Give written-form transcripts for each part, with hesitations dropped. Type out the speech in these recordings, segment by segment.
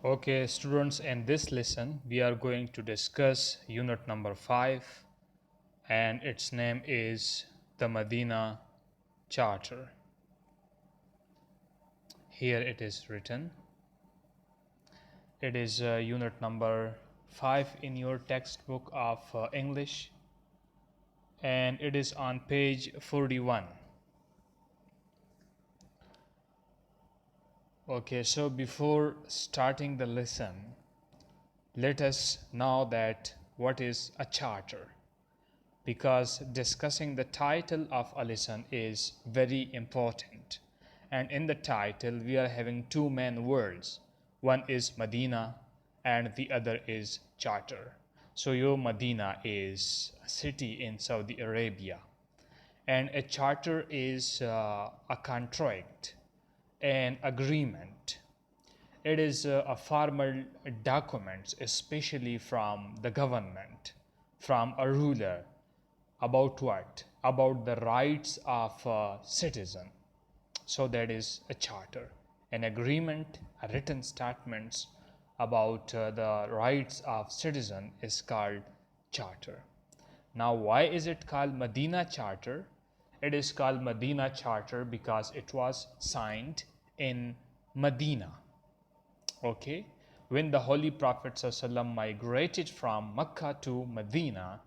Okay, students, in this lesson, we are going to discuss unit number 5, and its name is the Medina Charter. Here it is written. It is unit number 5 in your textbook of English, and it is on page 41. Okay, so before starting the lesson, let us know that what is a charter, because discussing the title of a lesson is very important. And in the title, we are having two main words. One is Medina and the other is charter. So your Medina is a city in Saudi Arabia, and a charter is a contract, an agreement. It is a formal document, especially from the government, from a ruler, about what? About the rights of a citizen. So that is a charter, an agreement, a written statements about the rights of citizen is called charter. Now, why is it called Medina Charter? It is called Medina Charter because it was signed in Medina. Okay, when the Holy Prophet ﷺ migrated from Mecca to Medina,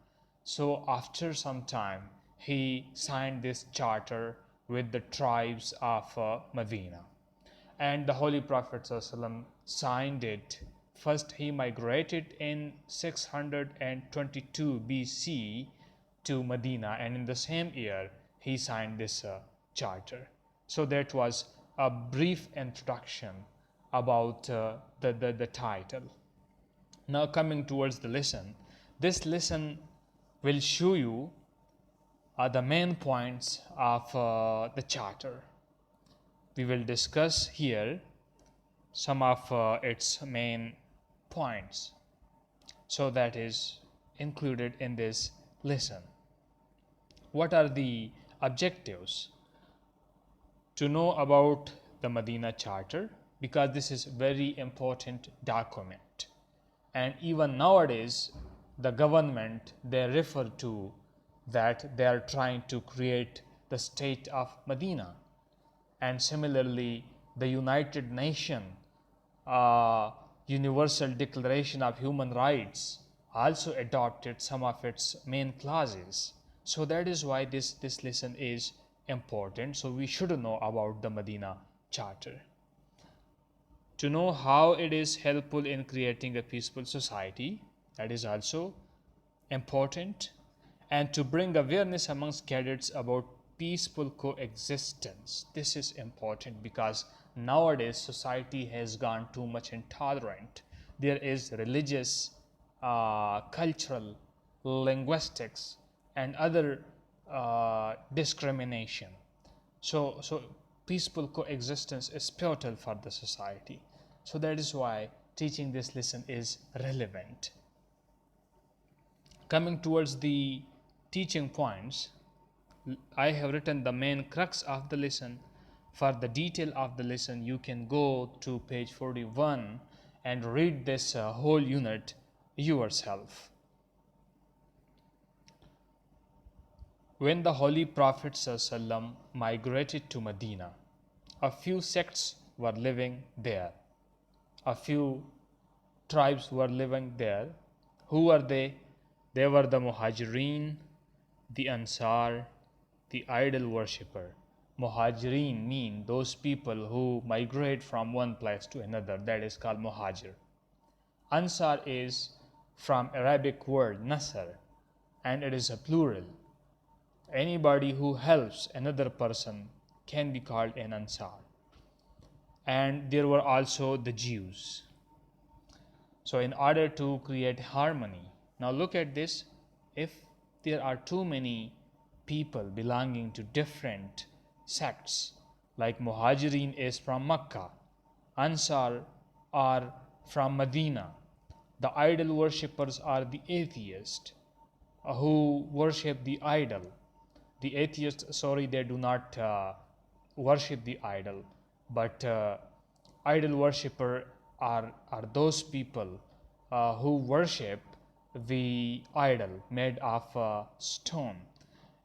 so after some time he signed this charter with the tribes of Medina, and the Holy Prophet ﷺ signed it. First he migrated in 622 BC to Medina, and in the same year he signed this charter. So that was a brief introduction about the title. Now coming towards the lesson, this lesson will show you the main points of the charter. We will discuss here some of its main points. So that is included in this lesson. What are the objectives? To know about the Medina Charter, because this is very important document, and even nowadays the government, they refer to that they are trying to create the state of Medina. And similarly, the United Nations Universal Declaration of Human Rights also adopted some of its main clauses. So that is why this lesson is important. So we should know about the Medina Charter. To know how it is helpful in creating a peaceful society, that is also important. And to bring awareness amongst cadets about peaceful coexistence. This is important because nowadays society has gone too much intolerant. There is religious, cultural, linguistics, and other discrimination. So peaceful coexistence is pivotal for the society. So that is why teaching this lesson is relevant. Coming towards the teaching points, I have written the main crux of the lesson. For the detail of the lesson, you can go to page 41 and read this whole unit yourself. When the Holy Prophet ﷺ migrated to Medina, a few sects were living there. A few tribes were living there. Who were they? They were the Muhajirin, the Ansar, the idol worshipper. Muhajirin mean those people who migrate from one place to another. That is called Muhajir. Ansar is from Arabic word Nasr, and it is a plural. Anybody who helps another person can be called an Ansar. And there were also the Jews. So in order to create harmony, now look at this, if there are too many people belonging to different sects, like Muhajirin is from Mecca, Ansar are from Medina, the idol worshippers are the atheists who worship the idol. The atheists, sorry, they do not worship the idol, but idol worshipper are those people who worship the idol made of stone.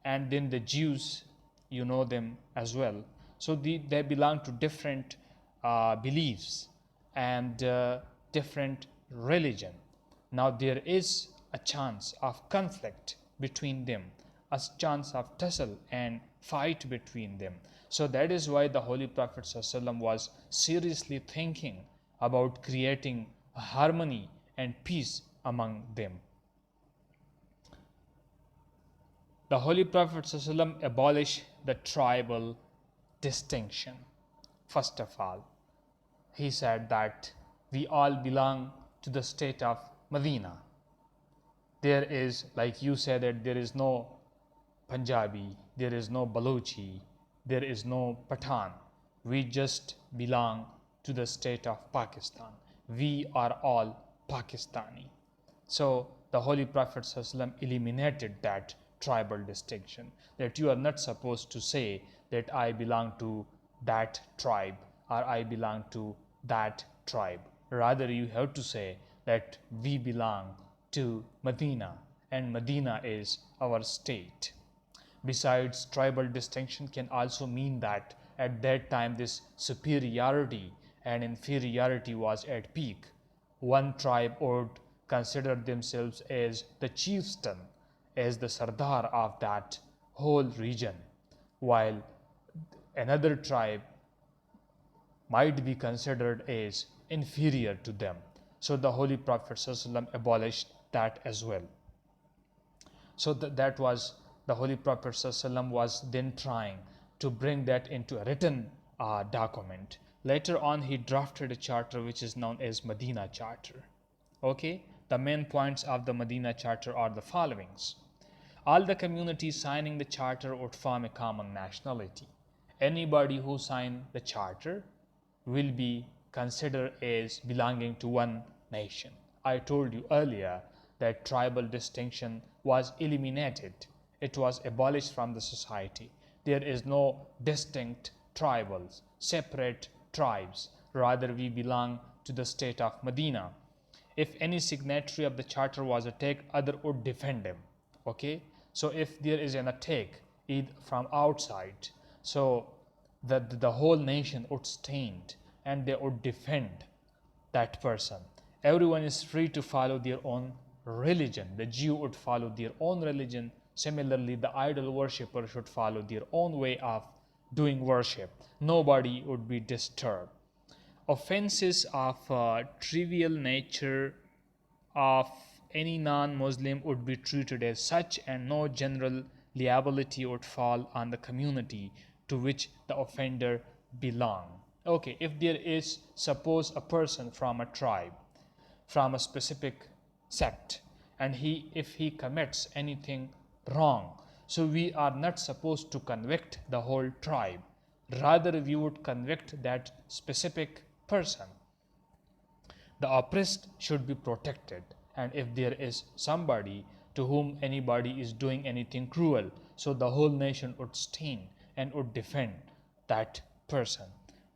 And then the Jews, you know them as well. So they belong to different beliefs and different religion. Now there is a chance of conflict between them, a chance of tussle and fight between them. So that is why the Holy Prophet ﷺ was seriously thinking about creating harmony and peace among them. The Holy Prophet ﷺ abolished the tribal distinction. First of all, he said that we all belong to the state of Medina. There is, like you said, that there is no Punjabi, there is no Baluchi, there is no Pathan. We just belong to the state of Pakistan. We are all Pakistani. So the Holy Prophet ﷺ eliminated that tribal distinction, that you are not supposed to say that I belong to that tribe or I belong to that tribe. Rather, you have to say that we belong to Medina and Medina is our state. Besides, tribal distinction can also mean that at that time this superiority and inferiority was at peak. One tribe would consider themselves as the chieftain, as the Sardar of that whole region, while another tribe might be considered as inferior to them. So the Holy Prophet ﷺ abolished that as well. So that was the Holy Prophet ﷺ was then trying to bring that into a written document. Later on, he drafted a charter which is known as Medina Charter. Okay, the main points of the Medina Charter are the followings. All the communities signing the charter would form a common nationality. Anybody who signed the charter will be considered as belonging to one nation. I told you earlier that tribal distinction was eliminated. It was abolished from the society. There is no distinct tribals, separate tribes. Rather, we belong to the state of Medina. If any signatory of the charter was attacked, other would defend him. Okay, so if there is an attack from outside, so the whole nation would stand and they would defend that person. Everyone is free to follow their own religion. The Jew would follow their own religion. Similarly, the idol worshipper should follow their own way of doing worship. Nobody would be disturbed. Offenses of trivial nature of any non-Muslim would be treated as such, and no general liability would fall on the community to which the offender belongs. Okay, if there is, suppose, a person from a tribe, from a specific sect, and if he commits anything wrong, so we are not supposed to convict the whole tribe. Rather, we would convict that specific person. The oppressed should be protected, and if there is somebody to whom anybody is doing anything cruel, so the whole nation would stand and would defend that person.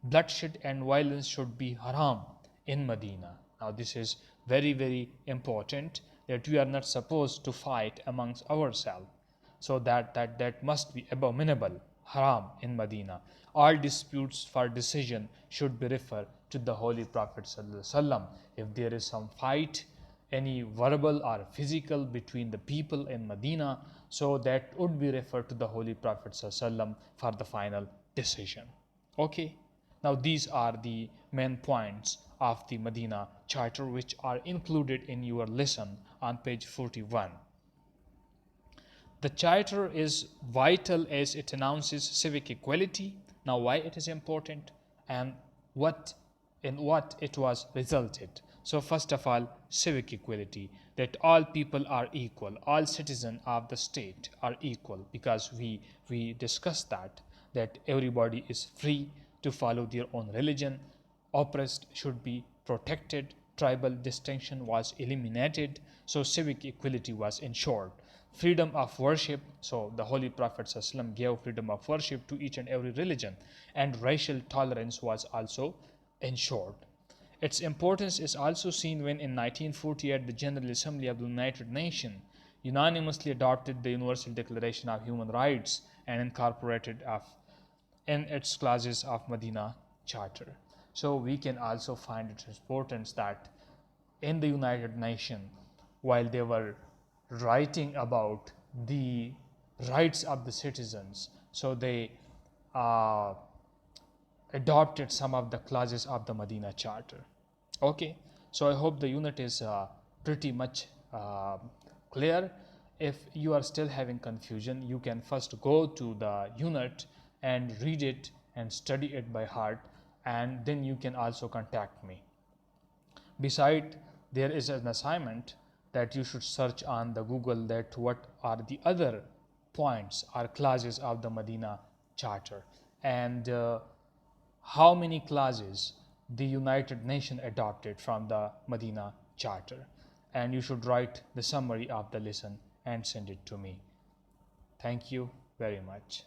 Bloodshed and violence should be haram in Medina. Now this is very, very important, that we are not supposed to fight amongst ourselves. So that must be abominable, haram in Medina. All disputes for decision should be referred to the Holy Prophet ﷺ. If there is some fight, any verbal or physical between the people in Medina, so that would be referred to the Holy Prophet ﷺ for the final decision. Okay. Now these are the main points of the Medina Charter which are included in your lesson on page 41. The Charter is vital as it announces civic equality. Now why it is important and in what it was resulted. So first of all, civic equality, that all people are equal, all citizens of the state are equal, because we discussed that everybody is free to follow their own religion. Oppressed should be protected. Tribal distinction was eliminated. So civic equality was ensured. Freedom of worship. So the Holy Prophet ﷺ gave freedom of worship to each and every religion. And racial tolerance was also ensured. Its importance is also seen when in 1948 the General Assembly of the United Nations unanimously adopted the Universal Declaration of Human Rights and incorporated in its clauses of Medina Charter. So we can also find its importance that in the United Nations, while they were writing about the rights of the citizens, so they uh, adopted some of the clauses of the Medina Charter. Okay, so I hope the unit is pretty much clear. If you are still having confusion, you can first go to the unit and read it and study it by heart, and then you can also contact me. Beside, there is an assignment that you should search on the Google that what are the other points or clauses of the Medina Charter, and how many clauses the United Nations adopted from the Medina Charter. And you should write the summary of the lesson and send it to me. Thank you very much.